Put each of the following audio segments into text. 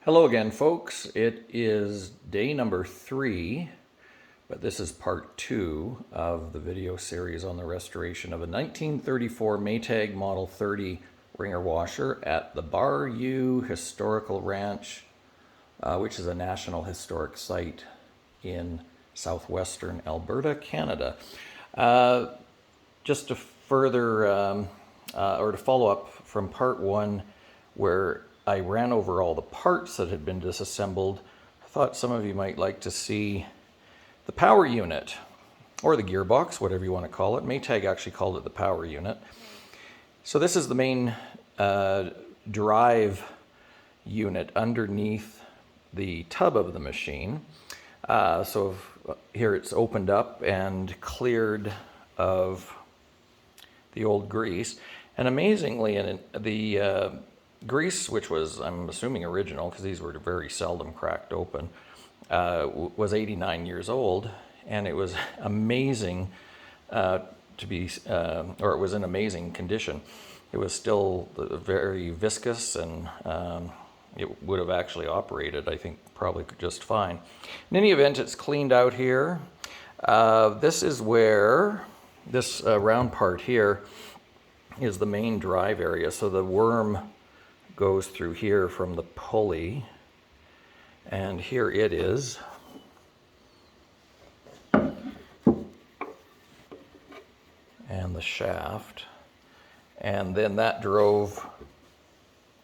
Hello again, folks. It is day number 3, but this is part 2 of the video series on the restoration of a 1934 Maytag Model 30 wringer washer at the Bar U Historical Ranch, which is a National Historic Site in southwestern Alberta, Canada. Just to further, or to follow up from part 1, where I ran over all the parts that had been disassembled, I thought some of you might like to see the power unit, or the gearbox, whatever you want to call it. Maytag actually called it the power unit. So this is the main drive unit underneath the tub of the machine. Here it's opened up and cleared of the old grease. And amazingly, the grease, which was, I'm assuming, original, because these were very seldom cracked open, was 89 years old, and it was amazing or it was in amazing condition. It was still very viscous, and it would have actually operated, I think, probably just fine. In any event, it's cleaned out here. This is where this round part here is the main drive area. So the worm goes through here from the pulley, and here it is. And the shaft. And then that drove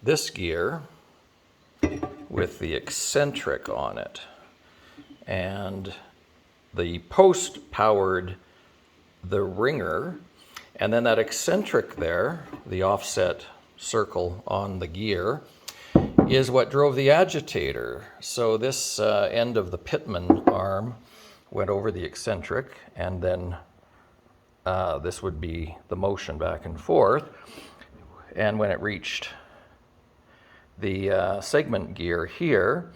this gear with the eccentric on it. And the post powered the wringer, and then that eccentric there, the offset circle on the gear, is what drove the agitator. So this end of the pitman arm went over the eccentric, and then this would be the motion back and forth. And when it reached the segment gear here,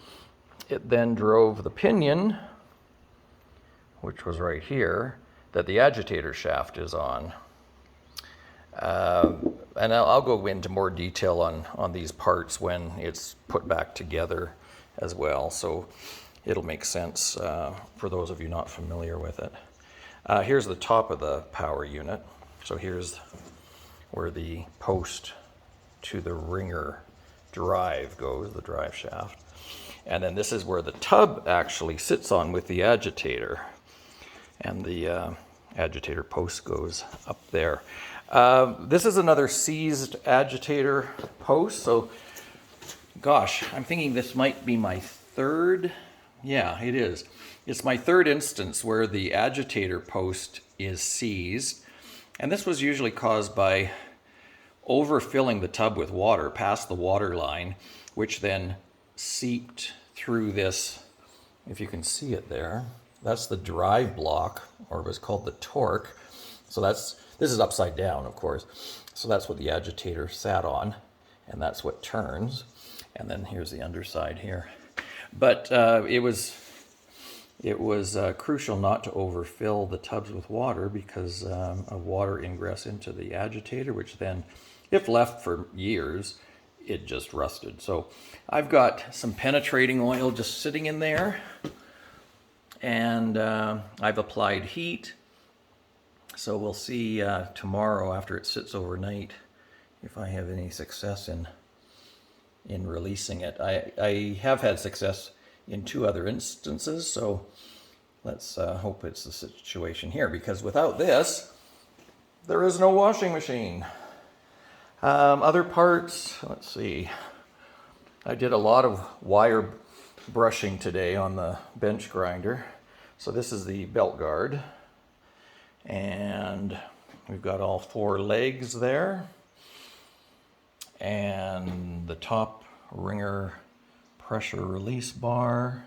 it then drove the pinion, which was right here, that the agitator shaft is on. And I'll go into more detail on these parts when it's put back together as well, so it'll make sense for those of you not familiar with it. Here's the top of the power unit. So here's where the post to the wringer drive goes, the drive shaft. And then this is where the tub actually sits on with the agitator. And the agitator post goes up there. This is another seized agitator post. So, gosh, I'm thinking this might be my third. Yeah, it is. It's my third instance where the agitator post is seized. And this was usually caused by overfilling the tub with water past the water line, which then seeped through this, if you can see it there. That's the drive block, or it was called the torque. So this is upside down, of course. So that's what the agitator sat on, and that's what turns. And then here's the underside here. But it was crucial not to overfill the tubs with water because of water ingress into the agitator, which then, if left for years, it just rusted. So I've got some penetrating oil just sitting in there. And I've applied heat, so we'll see tomorrow after it sits overnight if I have any success in releasing it. I have had success in 2 other instances, so let's hope it's the situation here, because without this, there is no washing machine. Other parts, let's see. I did a lot of wire brushing today on the bench grinder. So this is the belt guard, and we've got all 4 legs there, and the top wringer pressure release bar,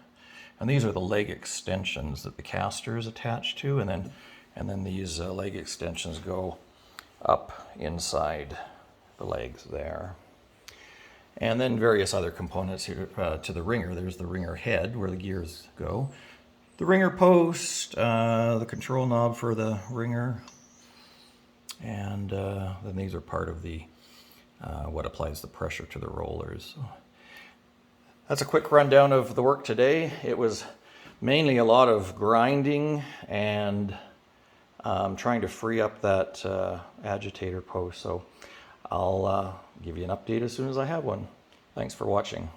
and these are the leg extensions that the caster is attached to, and then these leg extensions go up inside the legs there. And then various other components here to the wringer. There's the wringer head where the gears go. The wringer post, the control knob for the wringer. And then these are part of the what applies the pressure to the rollers. That's a quick rundown of the work today. It was mainly a lot of grinding and trying to free up that agitator post. So I'll give you an update as soon as I have one. Thanks for watching.